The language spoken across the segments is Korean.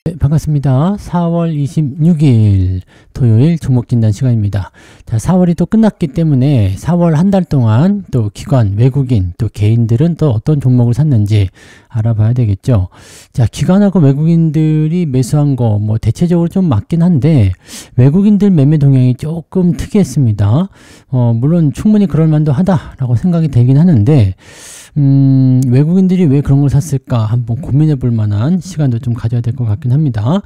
네, 반갑습니다. 4월 26일 토요일 종목 진단 시간입니다. 자, 4월이 또 끝났기 때문에 4월 한 달 동안 또 기관, 외국인, 또 개인들은 또 어떤 종목을 샀는지 알아봐야 되겠죠. 자, 기관하고 외국인들이 매수한 거 뭐 대체적으로 좀 맞긴 한데 외국인들 매매 동향이 조금 특이했습니다. 물론 충분히 그럴 만도 하다라고 생각이 되긴 하는데 외국인들이 왜 그런 걸 샀을까 한번 고민해 볼 만한 시간도 좀 가져야 될 것 같긴 합니다.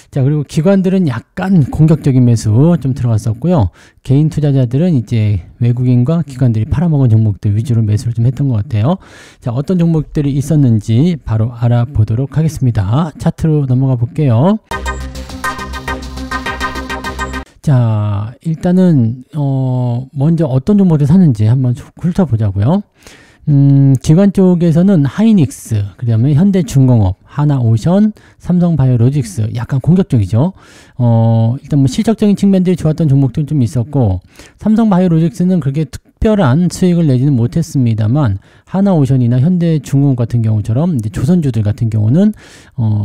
자, 그리고 기관들은 약간 공격적인 매수 좀 들어갔었고요. 개인 투자자들은 이제 외국인과 기관들이 팔아먹은 종목들 위주로 매수를 좀 했던 것 같아요. 자, 어떤 종목들이 있었는지 바로 알아보도록 하겠습니다. 차트로 넘어가 볼게요. 자, 일단은 먼저 어떤 종목들 샀는지 한번 훑어보자고요. 기관 쪽에서는 하이닉스, 그 다음에 현대중공업, 하나오션, 삼성바이오로직스 약간 공격적이죠. 일단 뭐 실적적인 측면들이 좋았던 종목들은 좀 있었고, 삼성바이오로직스는 그렇게 특별한 수익을 내지는 못했습니다만, 하나오션이나 현대중공업 같은 경우처럼 이제 조선주들 같은 경우는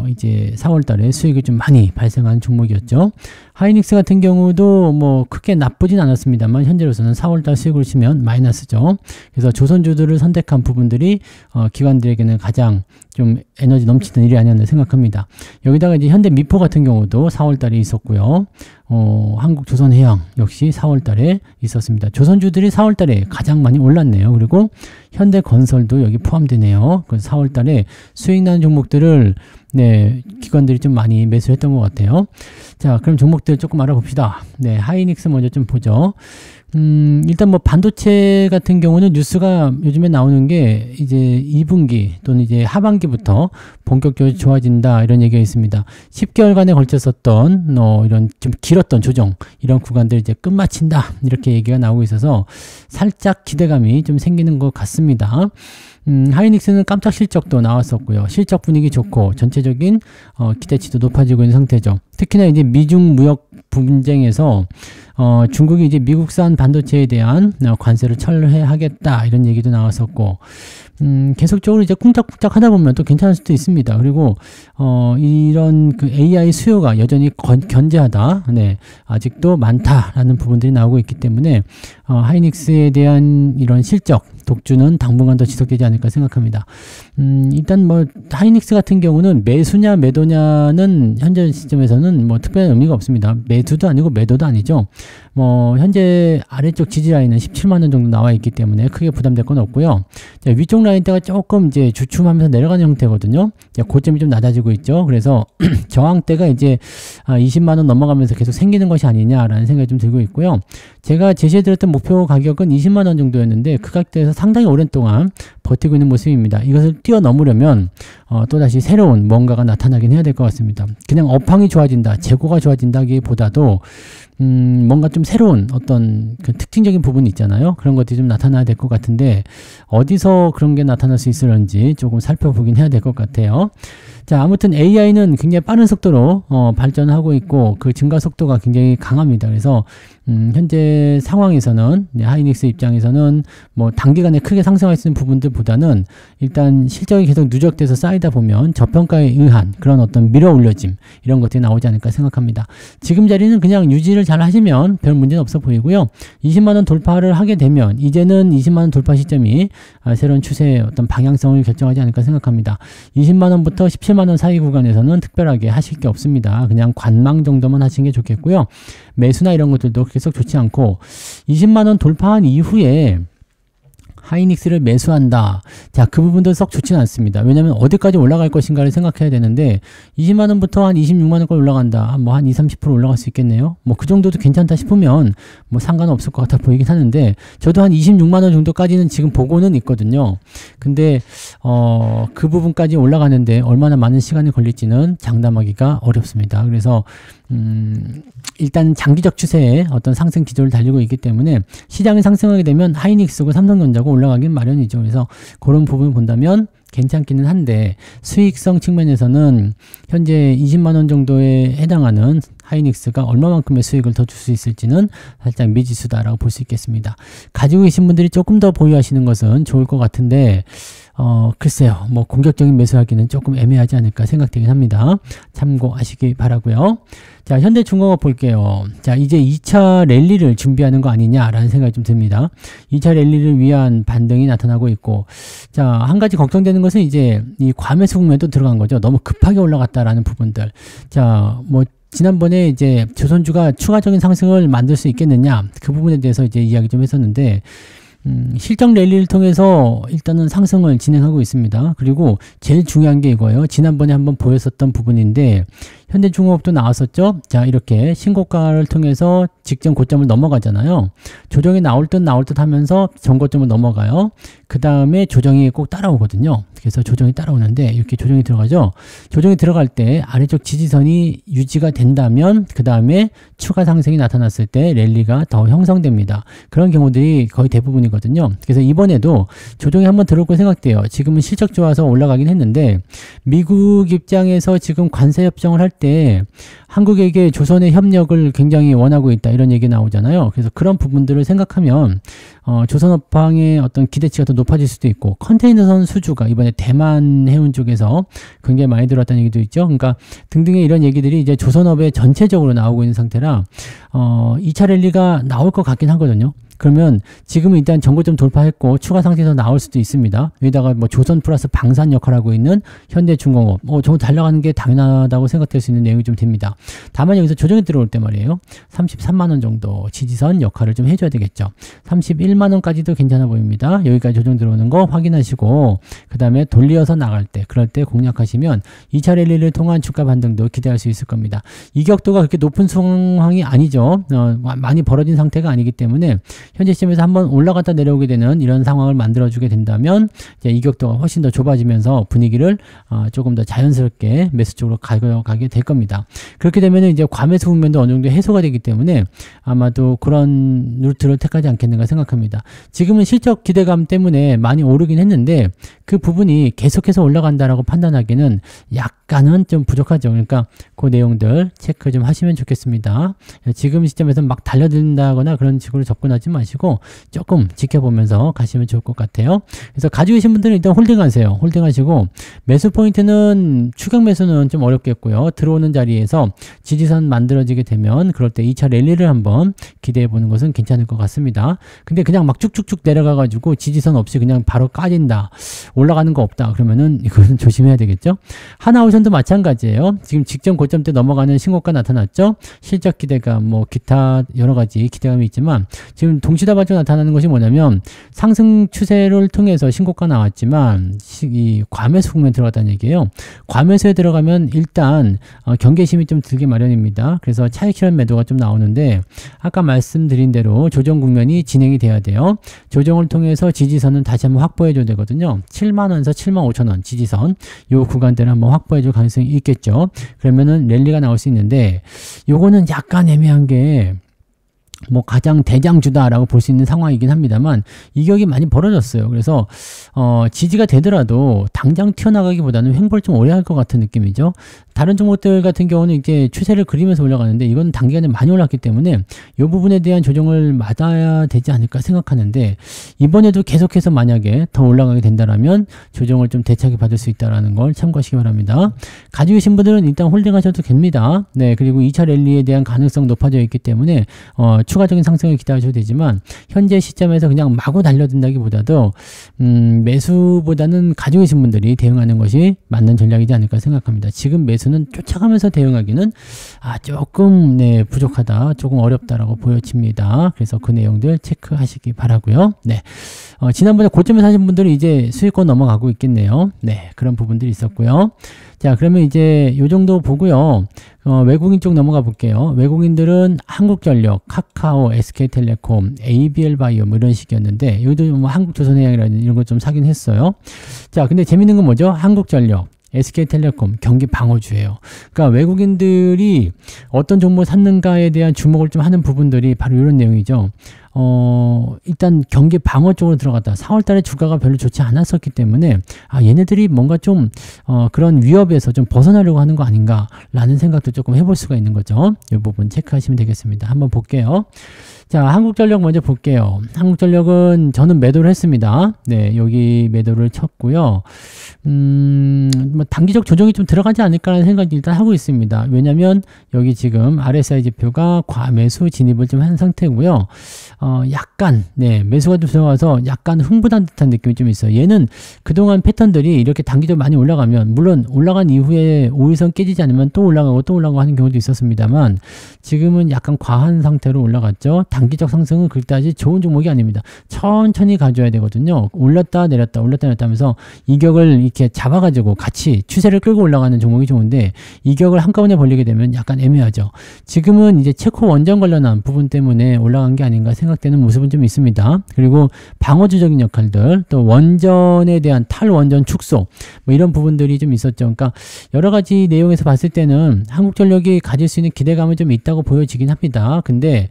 이제 4월 달에 수익이 좀 많이 발생한 종목이었죠. 하이닉스 같은 경우도 뭐 크게 나쁘진 않았습니다만 현재로서는 4월 달 수익을 치면 마이너스죠. 그래서 조선주들을 선택한 부분들이 기관들에게는 가장 좀 에너지 넘치는 일이 아니었나 생각합니다. 여기다가 이제 현대미포 같은 경우도 4월 달에 있었고요. 한국조선해양 역시 4월 달에 있었습니다. 조선주들이 4월 달에 가장 많이 올랐네요. 그리고 현대건설도 여기 포함되네요. 그 4월 달에 수익 나는 종목들을 기관들이 좀 많이 매수했던 것 같아요. 자, 그럼 종목들 조금 알아봅시다. 네, 하이닉스 먼저 좀 보죠. 일단 뭐 반도체 같은 경우는 뉴스가 요즘에 나오는 게 이제 2분기 또는 이제 하반기부터 본격적으로 좋아진다 이런 얘기가 있습니다. 10개월간에 걸쳤었던 이런 좀 길었던 조정 이런 구간들 이제 끝마친다 이렇게 얘기가 나오고 있어서 살짝 기대감이 좀 생기는 것 같습니다. 하이닉스는 깜짝 실적도 나왔었고요. 실적 분위기 좋고 전체적인 기대치도 높아지고 있는 상태죠. 특히나 이제 미중 무역 분쟁에서 중국이 이제 미국산 반도체에 대한 관세를 철회하겠다 이런 얘기도 나왔었고 계속적으로 이제 쿵짝쿵짝 하다 보면 또 괜찮을 수도 있습니다. 그리고 이런 그 AI 수요가 여전히 견제하다, 아직도 많다라는 부분들이 나오고 있기 때문에 하이닉스에 대한 이런 실적 독주는 당분간 더 지속되지 않을까 생각합니다. 일단 뭐 하이닉스 같은 경우는 매수냐 매도냐는 현재 시점에서는 뭐 특별한 의미가 없습니다. 매수도 아니고 매도도 아니죠. 뭐 현재 아래쪽 지지 라인은 17만원 정도 나와 있기 때문에 크게 부담될 건 없고요. 자, 위쪽 라인대가 조금 이제 주춤하면서 내려가는 형태거든요. 자, 고점이 좀 낮아지고 있죠. 그래서 저항대가 이제 20만원 넘어가면서 계속 생기는 것이 아니냐라는 생각이 좀 들고 있고요. 제가 제시해드렸던 목표 가격은 20만원 정도였는데 그 가격대에서 상당히 오랜 동안 버티고 있는 모습입니다. 이것을 뛰어넘으려면 또다시 새로운 뭔가가 나타나긴 해야 될 것 같습니다. 그냥 업황이 좋아진다, 재고가 좋아진다기보다도 뭔가 좀 새로운 어떤 그 특징적인 부분이 있잖아요. 그런 것들이 좀 나타나야 될 것 같은데 어디서 그런 게 나타날 수 있을런지 조금 살펴보긴 해야 될 것 같아요. 자, 아무튼 AI는 굉장히 빠른 속도로 발전하고 있고 그 증가 속도가 굉장히 강합니다. 그래서 현재 상황에서는 하이닉스 입장에서는 뭐 단기간에 크게 상승할 수 있는 부분들보다는 일단 실적이 계속 누적돼서 쌓이다 보면 저평가에 의한 그런 어떤 밀어 올려짐 이런 것들이 나오지 않을까 생각합니다. 지금 자리는 그냥 유지를 잘 하시면 별 문제는 없어 보이고요. 20만원 돌파를 하게 되면 이제는 20만원 돌파 시점이 새로운 추세의 어떤 방향성을 결정하지 않을까 생각합니다. 20만원부터 17만원 사이 구간에서는 특별하게 하실 게 없습니다. 그냥 관망 정도만 하시는 게 좋겠고요. 매수나 이런 것들도 계속 좋지 않고 20만원 돌파한 이후에 하이닉스를 매수한다. 자, 그 부분도 썩 좋지는 않습니다. 왜냐면 어디까지 올라갈 것인가를 생각해야 되는데 20만원부터 한 26만원까지 올라간다. 뭐 한 20-30% 올라갈 수 있겠네요. 뭐 그 정도도 괜찮다 싶으면 뭐 상관없을 것 같아 보이긴 하는데 저도 한 26만원 정도까지는 지금 보고는 있거든요. 근데 그 부분까지 올라가는데 얼마나 많은 시간이 걸릴지는 장담하기가 어렵습니다. 그래서 일단 장기적 추세에 어떤 상승 기조를 달리고 있기 때문에 시장이 상승하게 되면 하이닉스고 삼성전자고 올라가긴 마련이죠. 그래서 그런 부분을 본다면 괜찮기는 한데 수익성 측면에서는 현재 20만원 정도에 해당하는 하이닉스가 얼마만큼의 수익을 더 줄 수 있을지는 살짝 미지수다라고 볼 수 있겠습니다. 가지고 계신 분들이 조금 더 보유하시는 것은 좋을 것 같은데 글쎄요. 뭐 공격적인 매수하기는 조금 애매하지 않을까 생각되긴 합니다. 참고하시기 바라고요. 자, 현대중공업 볼게요. 자, 이제 2차 랠리를 준비하는 거 아니냐라는 생각이 좀 듭니다. 2차 랠리를 위한 반등이 나타나고 있고, 자, 한 가지 걱정되는 것은 이제 이 과매수 국면도 들어간 거죠. 너무 급하게 올라갔다라는 부분들. 자, 뭐 지난번에 이제 조선주가 추가적인 상승을 만들 수 있겠느냐, 그 부분에 대해서 이제 이야기 좀 했었는데, 실적 랠리를 통해서 일단은 상승을 진행하고 있습니다. 그리고 제일 중요한 게 이거예요. 지난번에 한번 보였었던 부분인데, 현대중공업도 나왔었죠. 자, 이렇게 신고가를 통해서 직전 고점을 넘어가잖아요. 조정이 나올 듯 하면서 전고점을 넘어가요. 그 다음에 조정이 꼭 따라오거든요. 그래서 조정이 따라오는데 이렇게 조정이 들어가죠. 조정이 들어갈 때 아래쪽 지지선이 유지가 된다면 그 다음에 추가 상승이 나타났을 때 랠리가 더 형성됩니다. 그런 경우들이 거의 대부분이거든요. 그래서 이번에도 조정이 한번 들어올 거 생각돼요. 지금은 실적 좋아서 올라가긴 했는데, 미국 입장에서 지금 관세 협정을 할 때 한국에게 조선의 협력을 굉장히 원하고 있다, 이런 얘기 나오잖아요. 그래서 그런 부분들을 생각하면 조선업황의 어떤 기대치가 더 높아질 수도 있고, 컨테이너선 수주가 이번에 대만 해운 쪽에서 굉장히 많이 들어왔다는 얘기도 있죠. 그러니까 등등의 이런 얘기들이 이제 조선업에 전체적으로 나오고 있는 상태라 2차 랠리가 나올 것 같긴 하거든요. 그러면 지금은 일단 전고점 돌파했고 추가 상승에서 나올 수도 있습니다. 여기다가 뭐 조선 플러스 방산 역할을 하고 있는 현대중공업, 저거 잘 나가는 게 당연하다고 생각될 수 있는 내용이 좀 됩니다. 다만 여기서 조정이 들어올 때 말이에요. 33만원 정도 지지선 역할을 좀 해줘야 되겠죠. 31만원까지도 괜찮아 보입니다. 여기까지 조정 들어오는 거 확인하시고, 그 다음에 돌리어서 나갈 때, 그럴 때 공략하시면 2차 랠리를 통한 주가 반등도 기대할 수 있을 겁니다. 이격도가 그렇게 높은 상황이 아니죠. 많이 벌어진 상태가 아니기 때문에 현재 시점에서 한번 올라갔다 내려오게 되는 이런 상황을 만들어주게 된다면 이제 이격도가 훨씬 더 좁아지면서 분위기를 조금 더 자연스럽게 매수 쪽으로 가게 될 겁니다. 그렇게 되면 이제 과매수 국면도 어느 정도 해소가 되기 때문에 아마도 그런 루트를 택하지 않겠는가 생각합니다. 지금은 실적 기대감 때문에 많이 오르긴 했는데 그 부분이 계속해서 올라간다라고 판단하기는 약간은 좀 부족하죠. 그러니까 그 내용들 체크 좀 하시면 좋겠습니다. 지금 시점에서 막 달려든다거나 그런 식으로 접근하지 마시고 조금 지켜보면서 가시면 좋을 것 같아요. 그래서 가지고 계신 분들은 일단 홀딩하세요. 홀딩하시고, 매수 포인트는 추격 매수는 좀 어렵겠고요. 들어오는 자리에서 지지선 만들어지게 되면 그럴 때 2차 랠리를 한번 기대해 보는 것은 괜찮을 것 같습니다. 근데 그냥 막 쭉쭉쭉 내려가 가지고 지지선 없이 그냥 바로 까진다, 올라가는 거 없다, 그러면은 이거는 조심해야 되겠죠. 하나오션도 마찬가지예요. 지금 직전 고점 때 넘어가는 신고가 나타났죠. 실적 기대감, 뭐 기타 여러 가지 기대감이 있지만 지금 동시다발적으로 나타나는 것이 뭐냐면, 상승 추세를 통해서 신고가 나왔지만 이 과매수 국면에 들어갔다는 얘기예요. 과매수에 들어가면 일단 경계심이 좀 들게 마련입니다. 그래서 차익 실현 매도가 좀 나오는데, 아까 말씀드린 대로 조정 국면이 진행이 돼야 돼요. 조정을 통해서 지지선은 다시 한번 확보해 줘야 되거든요. 7만원에서 75,000원 지지선, 요 구간대를 한번 확보해 줄 가능성이 있겠죠. 그러면은 랠리가 나올 수 있는데, 요거는 약간 애매한 게 뭐 가장 대장주다라고 볼 수 있는 상황이긴 합니다만 이격이 많이 벌어졌어요. 그래서 지지가 되더라도 당장 튀어나가기보다는 횡보를 좀 오래 할 것 같은 느낌이죠. 다른 종목들 같은 경우는 이제 추세를 그리면서 올라가는데 이건 단기간에 많이 올랐기 때문에 이 부분에 대한 조정을 맞아야 되지 않을까 생각하는데, 이번에도 계속해서 만약에 더 올라가게 된다라면 조정을 좀 대차게 받을 수 있다는 걸 참고하시기 바랍니다. 가지고 계신 분들은 일단 홀딩하셔도 됩니다. 네, 그리고 2차 랠리에 대한 가능성 높아져 있기 때문에 추가적인 상승을 기대하셔도 되지만, 현재 시점에서 그냥 마구 달려든다기보다도 매수보다는 가지고 계신 분들이 대응하는 것이 맞는 전략이지 않을까 생각합니다. 지금 매수는 쫓아가면서 대응하기는 조금 부족하다, 조금 어렵다라고 보여집니다. 그래서 그 내용들 체크하시기 바라고요. 네, 지난번에 고점에 사신 분들은 이제 수익권 넘어가고 있겠네요. 네, 그런 부분들이 있었고요. 자, 그러면 이제 요 정도 보고요. 외국인 쪽 넘어가 볼게요. 외국인들은 한국전력, 카카오, SK텔레콤, ABL바이오 뭐 이런 식이었는데, 여기도 뭐 한국조선해양이라든지 이런 거 좀 사긴 했어요. 자, 근데 재밌는 건 뭐죠? 한국전력, SK텔레콤, 경기 방어주예요. 그러니까 외국인들이 어떤 종목을 샀는가에 대한 주목을 좀 하는 부분들이 바로 이런 내용이죠. 일단 경기 방어 쪽으로 들어갔다. 4월 달에 주가가 별로 좋지 않았었기 때문에 얘네들이 뭔가 좀 그런 위협에서 좀 벗어나려고 하는 거 아닌가라는 생각도 조금 해볼 수가 있는 거죠. 이 부분 체크하시면 되겠습니다. 한번 볼게요. 자, 한국전력 먼저 볼게요. 한국전력은 저는 매도를 했습니다. 네, 여기 매도를 쳤고요. 뭐 단기적 조정이 좀 들어가지 않을까라는 생각이 일단 하고 있습니다. 왜냐면 여기 지금 RSI 지표가 과매수 진입을 좀 한 상태고요. 약간 매수가 좀 들어가서 약간 흥분한 듯한 느낌이 좀 있어요. 얘는 그동안 패턴들이 이렇게 단기적으로 많이 올라가면, 물론 올라간 이후에 5일선 깨지지 않으면 또 올라가고 또 올라가고 하는 경우도 있었습니다만, 지금은 약간 과한 상태로 올라갔죠. 단기적 상승은 그다지 좋은 종목이 아닙니다. 천천히 가져야 되거든요. 올랐다 내렸다 올랐다 내렸다 하면서 이격을 이렇게 잡아가지고 같이 추세를 끌고 올라가는 종목이 좋은데, 이격을 한꺼번에 벌리게 되면 약간 애매하죠. 지금은 이제 체코 원전 관련한 부분 때문에 올라간 게 아닌가 생각되는 모습은 좀 있습니다. 그리고 방어주적인 역할들, 또 원전에 대한 탈원전 축소, 뭐 이런 부분들이 좀 있었죠. 그러니까 여러 가지 내용에서 봤을 때는 한국전력이 가질 수 있는 기대감은 좀 있다고 보여지긴 합니다. 근데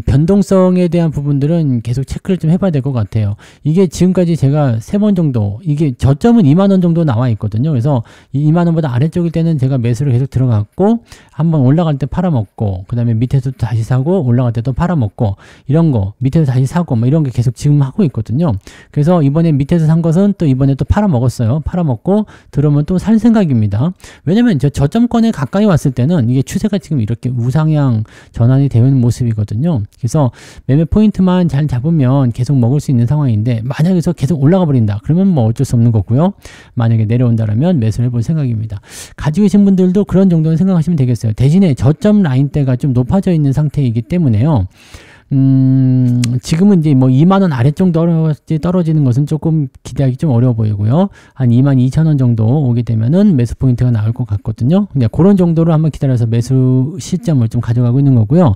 변동성에 대한 부분들은 계속 체크를 좀 해봐야 될 것 같아요. 이게 지금까지 제가 3번 정도, 이게 저점은 2만원 정도 나와 있거든요. 그래서 2만원보다 아래쪽일 때는 제가 매수를 계속 들어갔고, 한번 올라갈 때 팔아먹고, 그 다음에 밑에서 다시 사고, 올라갈 때 또 팔아먹고, 이런 거 밑에서 다시 사고 뭐 이런 게 계속 지금 하고 있거든요. 그래서 이번에 밑에서 산 것은 또 이번에 또 팔아먹었어요. 팔아먹고 들어오면 또 살 생각입니다. 왜냐면 저점권에 가까이 왔을 때는 이게 추세가 지금 이렇게 우상향 전환이 되어 있는 모습이거든요. 그래서 매매 포인트만 잘 잡으면 계속 먹을 수 있는 상황인데, 만약에 여기서 계속 올라가 버린다 그러면 뭐 어쩔 수 없는 거고요. 만약에 내려온다라면 매수를 해볼 생각입니다. 가지고 계신 분들도 그런 정도는 생각하시면 되겠어요. 대신에 저점 라인대가 좀 높아져 있는 상태이기 때문에요. 지금은 이제 뭐 2만원 아래 정도 떨어지는 것은 조금 기대하기 좀 어려워 보이고요. 한 22,000원 정도 오게 되면은 매수 포인트가 나올 것 같거든요. 그냥 그런 정도로 한번 기다려서 매수 시점을 좀 가져가고 있는 거고요.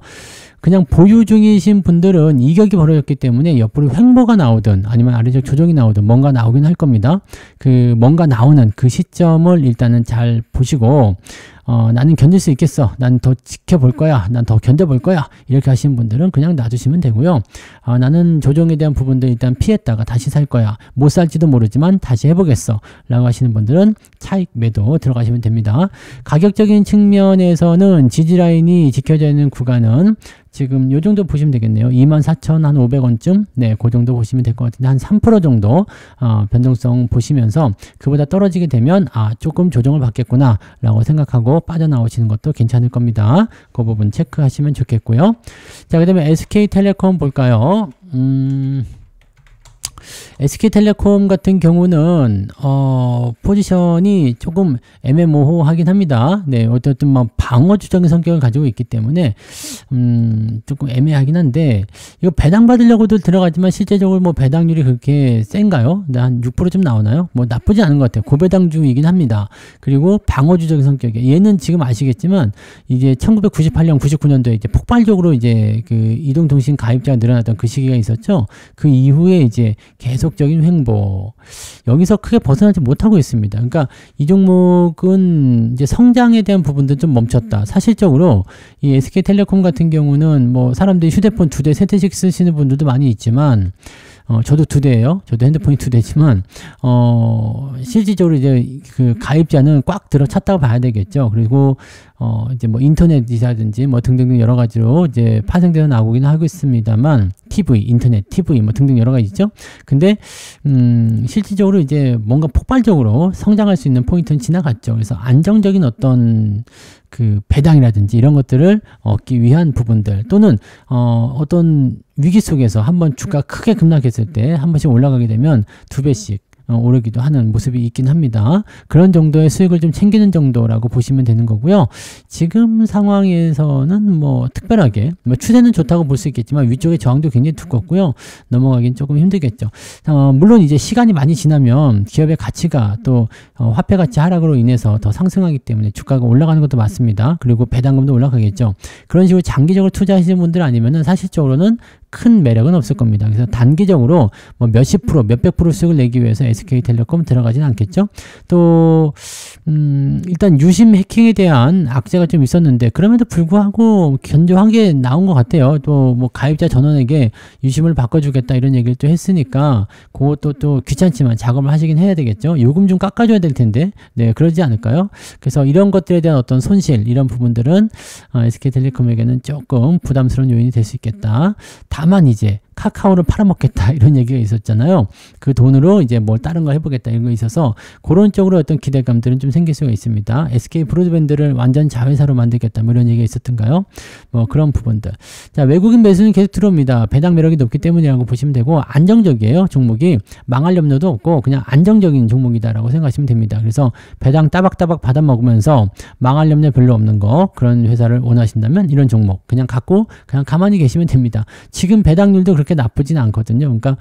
그냥 보유 중이신 분들은 이격이 벌어졌기 때문에 옆으로 횡보가 나오든 아니면 아래쪽 조정이 나오든 뭔가 나오긴 할 겁니다. 그 뭔가 나오는 그 시점을 일단은 잘 보시고, 나는 견딜 수 있겠어, 난 더 지켜볼 거야, 난 더 견뎌볼 거야, 이렇게 하시는 분들은 그냥 놔두시면 되고요. 나는 조정에 대한 부분들 일단 피했다가 다시 살 거야, 못 살지도 모르지만 다시 해보겠어 라고 하시는 분들은 차익 매도 들어가시면 됩니다. 가격적인 측면에서는 지지라인이 지켜져 있는 구간은 지금 요 정도 보시면 되겠네요. 24,500원쯤, 네, 그 정도 보시면 될 것 같은데, 한 3% 정도 변동성 보시면서 그보다 떨어지게 되면 조금 조정을 받겠구나 라고 생각하고 빠져나오시는 것도 괜찮을 겁니다. 그 부분 체크하시면 좋겠고요. 자, 그 다음에 SK텔레콤 볼까요? SK텔레콤 같은 경우는 포지션이 조금 애매모호하긴 합니다. 네, 어쨌든 막 방어주적인 성격을 가지고 있기 때문에 조금 애매하긴 한데, 이거 배당 받으려고도 들어가지만 실제적으로 뭐 배당률이 그렇게 센가요? 한 6%좀 나오나요? 뭐 나쁘지 않은 것 같아요. 고배당주이긴 합니다. 그리고 방어주적인 성격이, 얘는 지금 아시겠지만 이제 1998년, 99년도에 이제 폭발적으로 이제 그 이동통신 가입자가 늘어났던 그 시기가 있었죠. 그 이후에 이제 계속적인 횡보, 여기서 크게 벗어나지 못하고 있습니다. 그러니까 이 종목은 이제 성장에 대한 부분도 좀 멈췄다. 사실적으로 이 SK텔레콤 같은 경우는 뭐 사람들이 휴대폰 2대, 3대씩 쓰시는 분들도 많이 있지만, 저도 2대예요. 저도 핸드폰이 2대지만, 실질적으로 이제 그 가입자는 꽉 들어찼다고 봐야 되겠죠. 그리고, 이제 뭐 인터넷이라든지 뭐 등등등 여러 가지로 이제 파생되어 나오긴 하고 있습니다만, TV, 인터넷, TV 뭐 등등 여러 가지 있죠. 근데, 실질적으로 이제 뭔가 폭발적으로 성장할 수 있는 포인트는 지나갔죠. 그래서 안정적인 어떤 그 배당이라든지 이런 것들을 얻기 위한 부분들, 또는 어떤 위기 속에서 한번 주가 크게 급락했을 때 한 번씩 올라가게 되면 2배씩 오르기도 하는 모습이 있긴 합니다. 그런 정도의 수익을 좀 챙기는 정도라고 보시면 되는 거고요. 지금 상황에서는 뭐 특별하게 뭐 추세는 좋다고 볼 수 있겠지만 위쪽의 저항도 굉장히 두껍고요. 넘어가긴 조금 힘들겠죠. 물론 이제 시간이 많이 지나면 기업의 가치가 또 화폐 가치 하락으로 인해서 더 상승하기 때문에 주가가 올라가는 것도 맞습니다. 그리고 배당금도 올라가겠죠. 그런 식으로 장기적으로 투자하시는 분들 아니면은 사실적으로는 큰 매력은 없을 겁니다. 그래서 단기적으로 뭐 몇십 프로, 몇백 프로 수익을 내기 위해서 SK텔레콤 들어가진 않겠죠. 또 일단 유심 해킹에 대한 악재가 좀 있었는데 그럼에도 불구하고 견조한 게 나온 것 같아요. 또 뭐 가입자 전원에게 유심을 바꿔주겠다 이런 얘기를 또 했으니까 그것도 또 귀찮지만 작업을 하시긴 해야 되겠죠. 요금 좀 깎아줘야 될 텐데 네 그러지 않을까요? 그래서 이런 것들에 대한 어떤 손실 이런 부분들은 SK텔레콤에게는 조금 부담스러운 요인이 될 수 있겠다. 다만 이제 카카오를 팔아먹겠다 이런 얘기가 있었잖아요. 그 돈으로 이제 뭘 다른 거 해보겠다 이런 거 있어서 그런 쪽으로 어떤 기대감들은 좀 생길 수가 있습니다. SK 브로드밴드를 완전 자회사로 만들겠다 뭐 이런 얘기가 있었던가요? 뭐 그런 부분들. 자, 외국인 매수는 계속 들어옵니다. 배당 매력이 높기 때문이라고 보시면 되고 안정적이에요. 종목이 망할 염려도 없고 그냥 안정적인 종목이다라고 생각하시면 됩니다. 그래서 배당 따박따박 받아 먹으면서 망할 염려 별로 없는 거 그런 회사를 원하신다면 이런 종목 그냥 갖고 그냥 가만히 계시면 됩니다. 지금 배당률도 그렇게 나쁘진 않거든요. 그러니까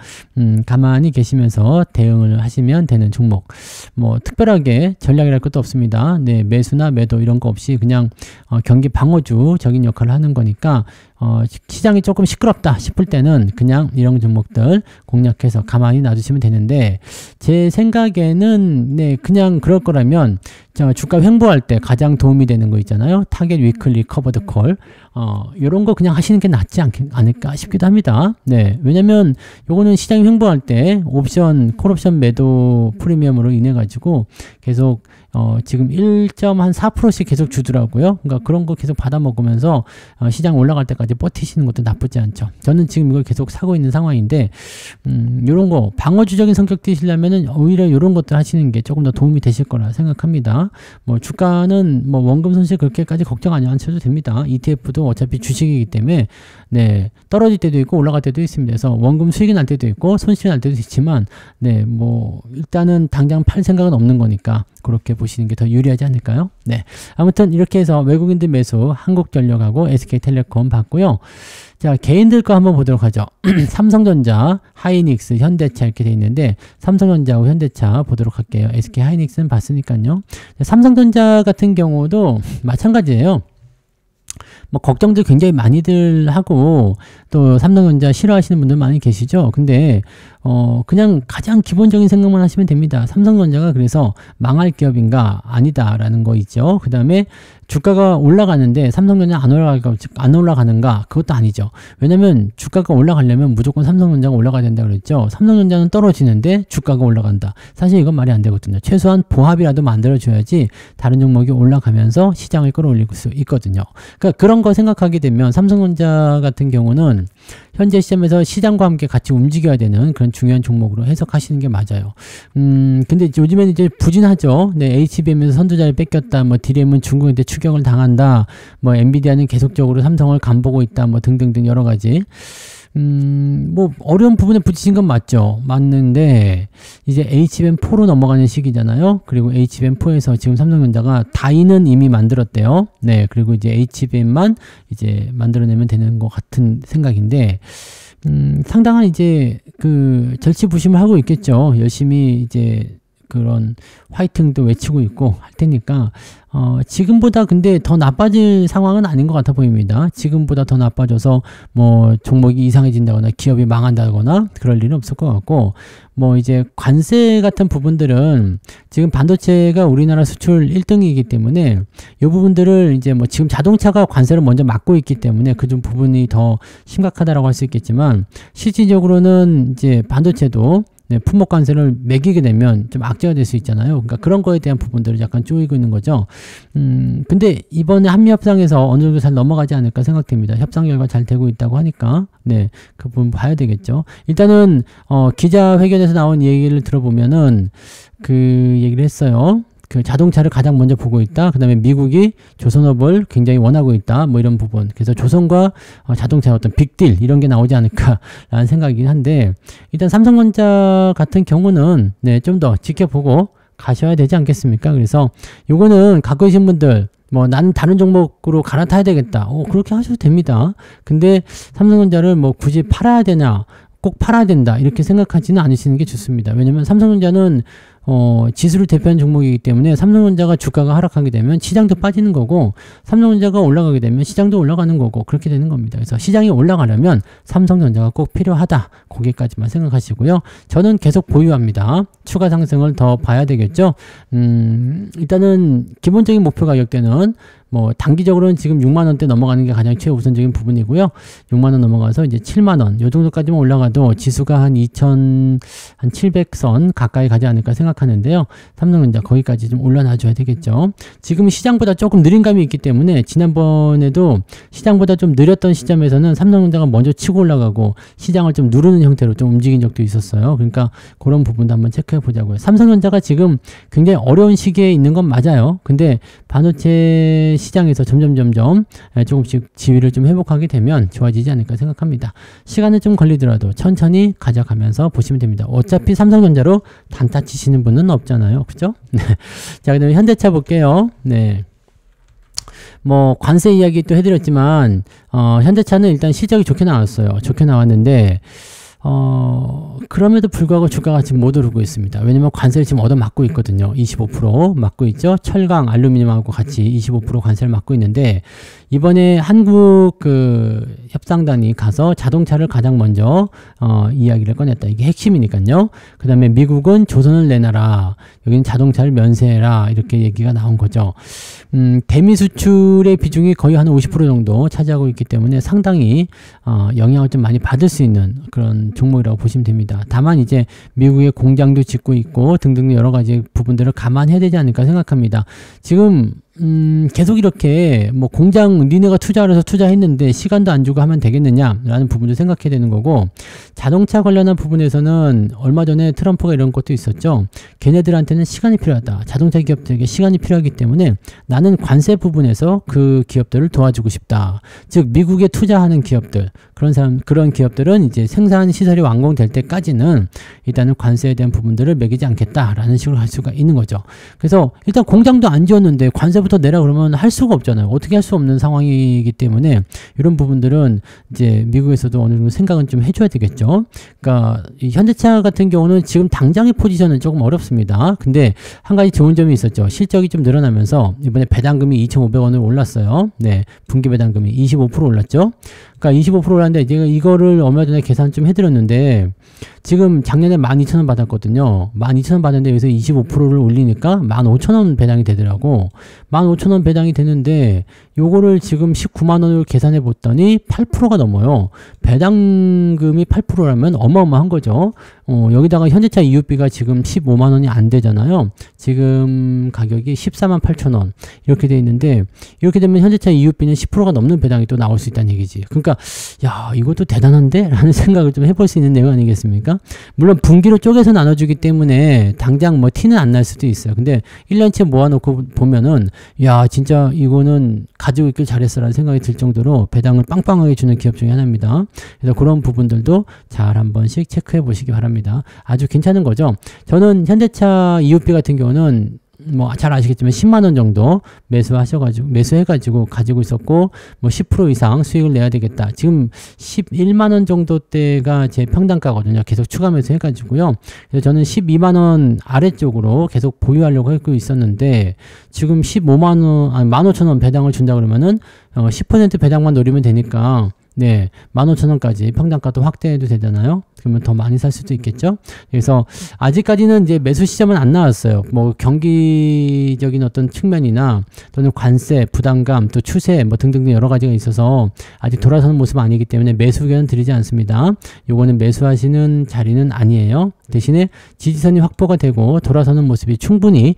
가만히 계시면서 대응을 하시면 되는 종목. 뭐 특별하게 전략이랄 것도 없습니다. 네, 매수나 매도 이런 거 없이 그냥 경기 방어주적인 역할을 하는 거니까 시장이 조금 시끄럽다 싶을 때는 그냥 이런 종목들 공략해서 가만히 놔두시면 되는데 제 생각에는 네 그냥 그럴 거라면 주가 횡보할 때 가장 도움이 되는 거 있잖아요. 타겟 위클리 커버드 콜 이런 거 그냥 하시는 게 낫지 않을까 싶기도 합니다. 네, 왜냐면 요거는 시장이 횡보할 때 옵션 콜옵션 매도 프리미엄으로 인해 가지고 계속 지금 1.4%씩 계속 주더라고요. 그러니까 그런 거 계속 받아 먹으면서 시장 올라갈 때까지 버티시는 것도 나쁘지 않죠. 저는 지금 이걸 계속 사고 있는 상황인데 요런 거 방어주적인 성격 띠시려면은 오히려 요런 것들 하시는 게 조금 더 도움이 되실 거라 생각합니다. 뭐 주가는 뭐 원금 손실 그렇게까지 걱정 안 하셔도 됩니다. ETF도 어차피 주식이기 때문에 네 떨어질 때도 있고 올라갈 때도 있습니다. 그래서 원금 수익이 날 때도 있고 손실이 날 때도 있지만 네 뭐 일단은 당장 팔 생각은 없는 거니까 그렇게 보시는 게 더 유리하지 않을까요? 네. 아무튼 이렇게 해서 외국인들 매수 한국전력하고 SK텔레콤 봤고요. 자, 개인들 거 한번 보도록 하죠. 삼성전자, 하이닉스, 현대차 이렇게 돼 있는데 삼성전자하고 현대차 보도록 할게요. SK 하이닉스는 봤으니까요. 삼성전자 같은 경우도 마찬가지예요. 뭐 걱정들 굉장히 많이들 하고 또 삼성전자 싫어하시는 분들 많이 계시죠. 근데 그냥 가장 기본적인 생각만 하시면 됩니다. 삼성전자가 그래서 망할 기업인가 아니다라는 거 있죠. 그 다음에 주가가 올라가는데 삼성전자 안 올라가는가 그것도 아니죠. 왜냐면 주가가 올라가려면 무조건 삼성전자가 올라가야 된다 그랬죠. 삼성전자는 떨어지는데 주가가 올라간다. 사실 이건 말이 안 되거든요. 최소한 보합이라도 만들어줘야지 다른 종목이 올라가면서 시장을 끌어올릴 수 있거든요. 그러니까 그런 거 생각하게 되면 삼성전자 같은 경우는 현재 시점에서 시장과 함께 같이 움직여야 되는 그런 중요한 종목으로 해석하시는 게 맞아요. 근데 요즘에는 이제 부진하죠. 네, HBM에서 선두자를 뺏겼다. 뭐 DRAM은 중국한테 추격을 당한다. 뭐 엔비디아는 계속적으로 삼성을 간보고 있다. 뭐 등등등 여러 가지. 뭐 어려운 부분에 부딪힌 건 맞는데 이제 HBM4로 넘어가는 시기잖아요. 그리고 HBM4에서 지금 삼성전자가 다이는 이미 만들었대요. 네, 그리고 이제 HBM만 이제 만들어내면 되는 것 같은 생각인데 상당한 이제 그 절치부심을 하고 있겠죠. 열심히 이제 그런 화이팅도 외치고 있고 할 테니까 지금보다 근데 더 나빠질 상황은 아닌 것 같아 보입니다. 지금보다 더 나빠져서 뭐 종목이 이상해진다거나 기업이 망한다거나 그럴 일은 없을 것 같고 뭐 이제 관세 같은 부분들은 지금 반도체가 우리나라 수출 1등이기 때문에 이 부분들을 이제 뭐 지금 자동차가 관세를 먼저 막고 있기 때문에 그 좀 부분이 더 심각하다라고 할 수 있겠지만 실질적으로는 이제 반도체도 네, 품목 관세를 매기게 되면 좀 악재가 될 수 있잖아요. 그러니까 그런 거에 대한 부분들을 약간 쪼이고 있는 거죠. 근데 이번에 한미 협상에서 어느 정도 잘 넘어가지 않을까 생각됩니다. 협상 결과 잘 되고 있다고 하니까 네, 그 부분 봐야 되겠죠. 일단은 기자회견에서 나온 얘기를 들어보면은 그 얘기를 했어요. 그 자동차를 가장 먼저 보고 있다. 그 다음에 미국이 조선업을 굉장히 원하고 있다. 뭐 이런 부분. 그래서 조선과 자동차의 어떤 빅딜 이런 게 나오지 않을까라는 생각이긴 한데 일단 삼성전자 같은 경우는 네, 좀 더 지켜보고 가셔야 되지 않겠습니까? 그래서 요거는 갖고 계신 분들 뭐 나는 다른 종목으로 갈아타야 되겠다. 그렇게 하셔도 됩니다. 근데 삼성전자를 뭐 굳이 팔아야 되냐? 꼭 팔아야 된다 이렇게 생각하지는 않으시는 게 좋습니다. 왜냐면 삼성전자는 지수를 대표하는 종목이기 때문에 삼성전자가 주가가 하락하게 되면 시장도 빠지는 거고 삼성전자가 올라가게 되면 시장도 올라가는 거고 그렇게 되는 겁니다. 그래서 시장이 올라가려면 삼성전자가 꼭 필요하다. 거기까지만 생각하시고요. 저는 계속 보유합니다. 추가 상승을 더 봐야 되겠죠. 일단은 기본적인 목표 가격대는 뭐 단기적으로는 지금 6만원대 넘어가는 게 가장 최우선적인 부분이고요. 6만원 넘어가서 이제 7만원 요 정도까지만 올라가도 지수가 한 2,700선 가까이 가지 않을까 생각하는데요. 삼성전자 거기까지 좀 올라놔줘야 되겠죠. 지금 시장보다 조금 느린 감이 있기 때문에 지난번에도 시장보다 좀 느렸던 시점에서는 삼성전자가 먼저 치고 올라가고 시장을 좀 누르는 형태로 좀 움직인 적도 있었어요. 그러니까 그런 부분도 한번 체크해 보자고요. 삼성전자가 지금 굉장히 어려운 시기에 있는 건 맞아요. 근데 반도체 시장에서 점점 조금씩 지위를 좀 회복하게 되면 좋아지지 않을까 생각합니다. 시간은 좀 걸리더라도 천천히 가져가면서 보시면 됩니다. 어차피 삼성전자로 단타 치시는 분은 없잖아요. 그죠? 네. 자, 그다음에 현대차 볼게요. 네. 뭐 관세 이야기 또 해드렸지만 현대차는 일단 실적이 좋게 나왔어요. 좋게 나왔는데 그럼에도 불구하고 주가가 지금 못 오르고 있습니다. 왜냐면 관세를 지금 얻어맞고 있거든요. 25% 맞고 있죠. 철강, 알루미늄하고 같이 25% 관세를 맞고 있는데 이번에 한국 협상단이 가서 자동차를 가장 먼저 이야기를 꺼냈다. 이게 핵심이니까요. 그 다음에 미국은 조선을 내놔라. 여기는 자동차를 면세해라. 이렇게 얘기가 나온 거죠. 대미 수출의 비중이 거의 한 50% 정도 차지하고 있기 때문에 상당히 영향을 좀 많이 받을 수 있는 그런 종목이라고 보시면 됩니다. 다만 이제 미국의 공장도 짓고 있고 등등 여러 가지 부분들을 감안해야 되지 않을까 생각합니다. 지금 계속 이렇게 뭐 공장 니네가 투자를 해서 투자했는데 시간도 안 주고 하면 되겠느냐라는 부분도 생각해야 되는 거고 자동차 관련한 부분에서는 얼마 전에 트럼프가 이런 것도 있었죠. 걔네들한테는 시간이 필요하다. 자동차 기업들에게 시간이 필요하기 때문에 나는 관세 부분에서 그 기업들을 도와주고 싶다. 즉 미국에 투자하는 기업들 그런 기업들은 이제 생산 시설이 완공될 때까지는 일단은 관세에 대한 부분들을 매기지 않겠다라는 식으로 할 수가 있는 거죠. 그래서 일단 공장도 안 지었는데 관세부터 내라 그러면 할 수가 없잖아요. 어떻게 할 수 없는 상황이기 때문에 이런 부분들은 이제 미국에서도 어느 정도 생각은 좀 해줘야 되겠죠. 그러니까 이 현대차 같은 경우는 지금 당장의 포지션은 조금 어렵습니다. 근데 한 가지 좋은 점이 있었죠. 실적이 좀 늘어나면서 이번에 배당금이 2,500원을 올랐어요. 네, 분기 배당금이 25% 올랐죠. 그러니까 25% 올랐는데 제가 이거를 얼마 전에 계산 좀 해드렸는데 지금 작년에 12,000원 받았거든요. 12,000원 받았는데 여기서 25%를 올리니까 15,000원 배당이 되더라고. 15,000원 배당이 되는데 요거를 지금 19만원으로 계산해 봤더니 8%가 넘어요. 배당금이 8%라면 어마어마한 거죠. 여기다가 현대차 이웃비가 지금 15만원이 안 되잖아요. 지금 가격이 14만 8천원 이렇게 돼 있는데 이렇게 되면 현대차 이웃비는 10%가 넘는 배당이 또 나올 수 있다는 얘기지. 그러니까 야 이것도 대단한데? 라는 생각을 좀 해볼 수 있는 내용 아니겠습니까? 물론 분기로 쪼개서 나눠주기 때문에 당장 뭐 티는 안 날 수도 있어요. 근데 1년치 모아놓고 보면은 야 진짜 이거는 가지고 있길 잘했어라는 생각이 들 정도로 배당을 빵빵하게 주는 기업 중에 하나입니다. 그래서 그런 부분들도 잘 한 번씩 체크해 보시기 바랍니다. 아주 괜찮은 거죠. 저는 현대차 이웃비 같은 경우는 뭐 잘 아시겠지만 10만원 정도 매수해가지고 가지고 있었고 뭐 10% 이상 수익을 내야 되겠다. 지금 11만원 정도 대가 제 평단가거든요. 계속 추가 매수해가지고요. 그래서 저는 12만원 아래쪽으로 계속 보유하려고 하고 있었는데 지금 15만원, 아니 15,000원 배당을 준다 그러면은 10% 배당만 노리면 되니까 네, 15,000원까지 평단가도 확대해도 되잖아요. 그러면 더 많이 살 수도 있겠죠. 그래서 아직까지는 이제 매수 시점은 안 나왔어요. 뭐 경기적인 어떤 측면이나 또는 관세, 부담감, 또 추세 뭐 등등 여러 가지가 있어서 아직 돌아서는 모습은 아니기 때문에 매수 의견은 드리지 않습니다. 요거는 매수하시는 자리는 아니에요. 대신에 지지선이 확보가 되고 돌아서는 모습이 충분히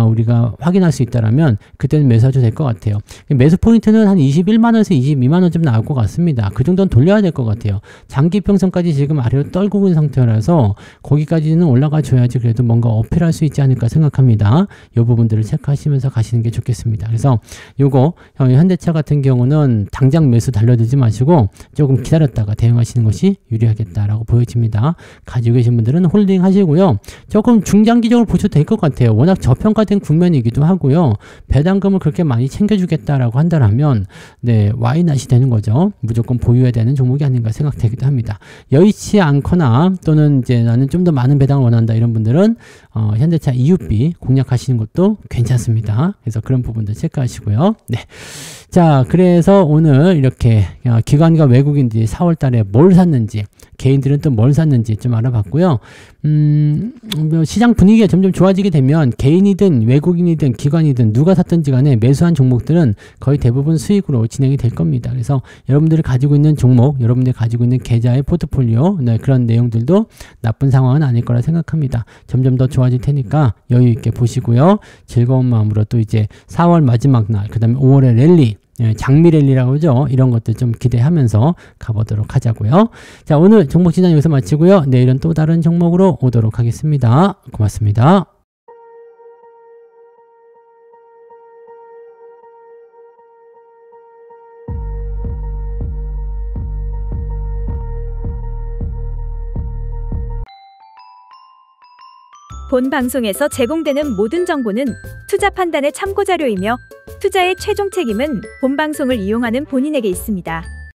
우리가 확인할 수 있다라면 그때는 매수하셔도 될 것 같아요. 매수 포인트는 한 21만원에서 22만원 좀 나올 것 같습니다. 그 정도는 돌려야 될 것 같아요. 장기평선까지 지금 아래로 떨고 있는 상태라서 거기까지는 올라가 줘야지 그래도 뭔가 어필할 수 있지 않을까 생각합니다. 이 부분들을 체크하시면서 가시는 게 좋겠습니다. 그래서 요거 현대차 같은 경우는 당장 매수 달려들지 마시고 조금 기다렸다가 대응하시는 것이 유리하겠다라고 보여집니다. 가지고 계신 분들은 홀딩 하시고요. 조금 중장기적으로 보셔도 될 것 같아요. 워낙 저평가된 국면이기도 하고요. 배당금을 그렇게 많이 챙겨주겠다라고 한다면 네, 와이낫이 되는 거죠. 무조건 보유해야 되는 종목이 아닌가 생각되기도 합니다. 여의치 않거나 또는 이제 나는 좀 더 많은 배당을 원한다 이런 분들은 현대차 EUB 공략하시는 것도 괜찮습니다. 그래서 그런 부분들 체크하시고요. 네. 자, 그래서 오늘 이렇게 기관과 외국인들이 4월 달에 뭘 샀는지, 개인들은 또 뭘 샀는지 좀 알아봤고요. 시장 분위기가 점점 좋아지게 되면 개인이든 외국인이든 기관이든 누가 샀든지 간에 매수한 종목들은 거의 대부분 수익으로 진행이 될 겁니다. 그래서 여러분들이 가지고 있는 종목, 여러분들이 가지고 있는 계좌의 포트폴리오, 네, 그런 내용들도 나쁜 상황은 아닐 거라 생각합니다. 점점 더 좋아질 테니까 여유 있게 보시고요. 즐거운 마음으로 또 이제 4월 마지막 날, 그 다음에 5월의 랠리, 장미 랠리라고 하죠. 이런 것들 좀 기대하면서 가보도록 하자고요. 자, 오늘 종목 진단 여기서 마치고요. 내일은 또 다른 종목으로 오도록 하겠습니다. 고맙습니다. 본 방송에서 제공되는 모든 정보는 투자 판단의 참고 자료이며 투자의 최종 책임은 본 방송을 이용하는 본인에게 있습니다.